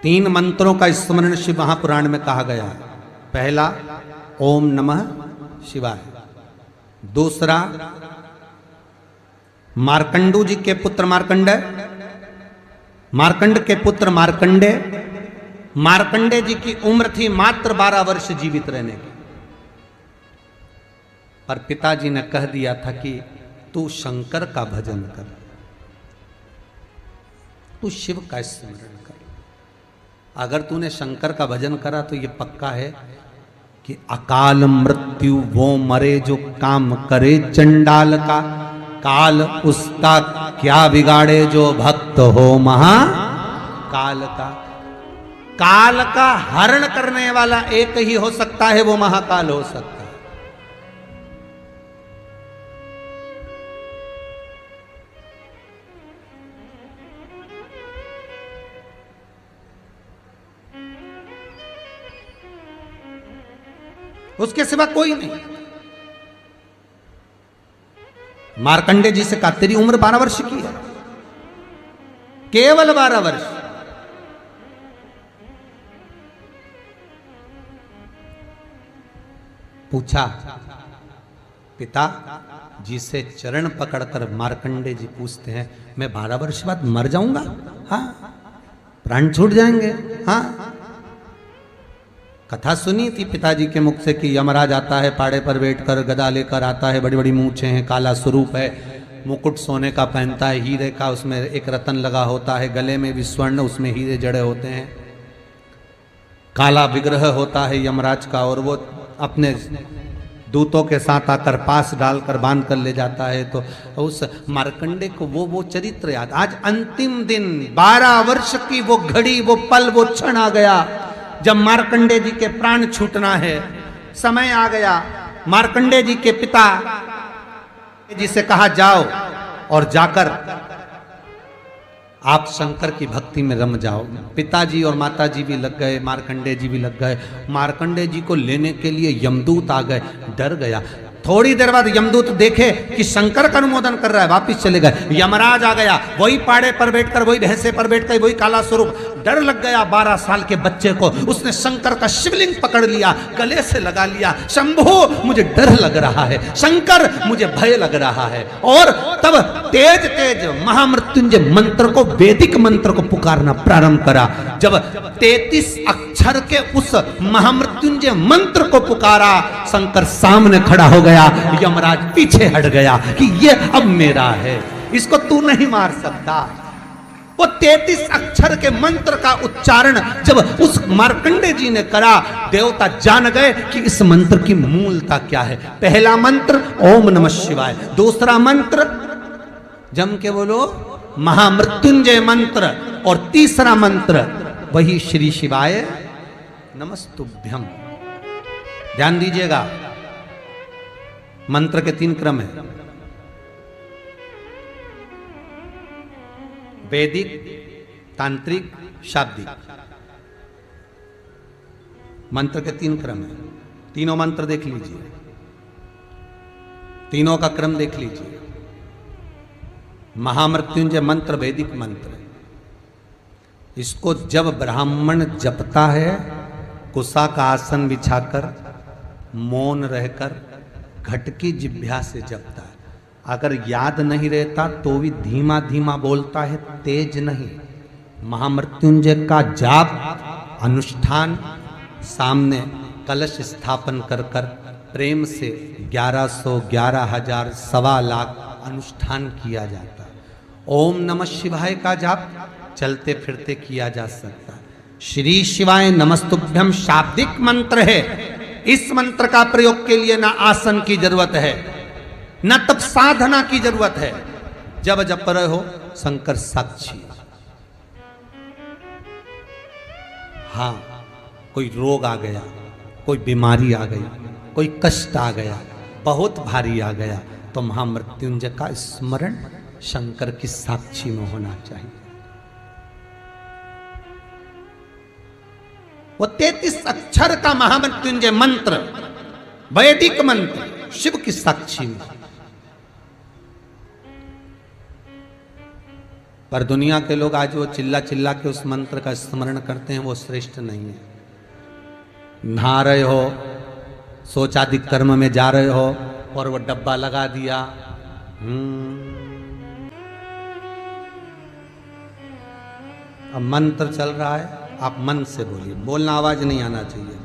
3 मंत्रों का स्मरण शिव महापुराण में कहा गया है। पहला ओम नमः शिवाय, दूसरा मार्कंडू जी के पुत्र मार्कंडेय, मार्कंड के पुत्र मार्कंडेय, मार्कंडेय जी की उम्र थी मात्र 12 वर्ष जीवित रहने की, पर पिताजी ने कह दिया था कि तू शंकर का भजन कर, तू शिव का स्मरण कर। अगर तूने शंकर का भजन करा तो ये पक्का है कि अकाल मृत्यु वो मरे जो काम करे चंडाल का, काल उसका क्या बिगाड़े जो भक्त हो महाकाल का। काल का हरण करने वाला एक ही हो सकता है, वो महाकाल हो सकता है। उसके सिवा कोई नहीं। मार्कंडेय जी से कहा तेरी उम्र 12 वर्ष की है, केवल 12 वर्ष। पूछा पिता जी से चरण पकड़कर मार्कंडेय जी पूछते हैं मैं 12 वर्ष बाद मर जाऊंगा? हाँ, प्राण छूट जाएंगे। हाँ, कथा सुनी थी पिताजी के मुख से कि यमराज आता है, पाड़े पर बैठकर गदा लेकर आता है, बड़ी बड़ी मूंछें हैं, काला स्वरूप है, मुकुट सोने का पहनता है, हीरे का, उसमें एक रतन लगा होता है, गले में भी स्वर्ण, उसमें हीरे जड़े होते हैं, काला विग्रह होता है यमराज का, और वो अपने दूतों के साथ आकर पास डालकर बांध कर ले जाता है। तो उस मार्कंडेय को वो चरित्र याद। आज अंतिम दिन 12 वर्ष की वो घड़ी, वो पल, वो क्षण आ गया जब मार्कंडेय जी के प्राण छूटना है। समय आ गया। मार्कंडेय जी के पिता जी से कहा जाओ और जाकर आप शंकर की भक्ति में रम जाओ। पिताजी और माताजी भी लग गए, मार्कंडेय जी भी लग गए। मार्कंडेय जी को लेने के लिए यमदूत आ गए। डर गया। थोड़ी देर बाद यमदूत देखे कि शंकर का अनुमोदन कर रहा है, वापिस चले गए। यमराज आ गया, वही पाड़े पर बैठकर, वही भैंसे पर बैठकर, वही काला स्वरूप। डर लग गया 12 साल के बच्चे को। उसने शंकर का शिवलिंग पकड़ लिया, गले से लगा लिया। शंभो मुझे डर लग रहा है, शंकर मुझे भय लग रहा है। और तब तेज तेज महामृत्युंजय मंत्र को, वैदिक मंत्र को पुकारना प्रारंभ करा। जब 33 अक्षर के उस महामृत्युंजय मंत्र को पुकारा, शंकर सामने खड़ा हो गया। यमराज पीछे हट गया कि ये अब मेरा है, इसको तू नहीं मार सकता। वो 33 अक्षर के मंत्र का उच्चारण जब उस मार्कंडेय जी ने करा, देवता जान गए कि इस मंत्र की मूलता क्या है। पहला मंत्र ओम नमः शिवाय, दूसरा मंत्र जम के बोलो महामृत्युंजय मंत्र, और तीसरा मंत्र वही श्री शिवाय नमस्तुभ्यम। ध्यान दीजिएगा, मंत्र के 3 क्रम है। वैदिक, तांत्रिक, शाब्दिक। मंत्र के 3 क्रम है। तीनों मंत्र देख लीजिए, तीनों का क्रम देख लीजिए। महामृत्युंजय मंत्र वैदिक मंत्र है। इसको जब ब्राह्मण जपता है, कुसा का आसन बिछाकर, मौन रहकर, घट की जिह्वा से जपता है। अगर याद नहीं रहता तो भी धीमा धीमा बोलता है, तेज नहीं। महामृत्युंजय का जाप, अनुष्ठान, सामने कलश स्थापन कर कर प्रेम से 1100, 11,000, 1.25 लाख अनुष्ठान किया जाता है। ओम नमः शिवाय का जाप चलते फिरते किया जा सकता है। श्री शिवाय नमस्तुभ्यम शाब्दिक मंत्र है। इस मंत्र का प्रयोग के लिए ना आसन की जरूरत है, न तब साधना की जरूरत है। जब जप रहे हो शंकर साक्षी। हाँ, कोई रोग आ गया, कोई बीमारी आ गई, कोई कष्ट आ गया, बहुत भारी आ गया, तो महामृत्युंजय का स्मरण शंकर की साक्षी में होना चाहिए। वो 33 अक्षर का महामृत्युंजय मंत्र, वैदिक मंत्र, शिव की साक्षी में। पर दुनिया के लोग आज वो चिल्ला चिल्ला के उस मंत्र का स्मरण करते हैं, वो श्रेष्ठ नहीं है। नहा रहे हो, शौचादिक कर्म में जा रहे हो और वो डब्बा लगा दिया, अब मंत्र चल रहा है, आप मन से बोलिए, बोलना आवाज नहीं आना चाहिए।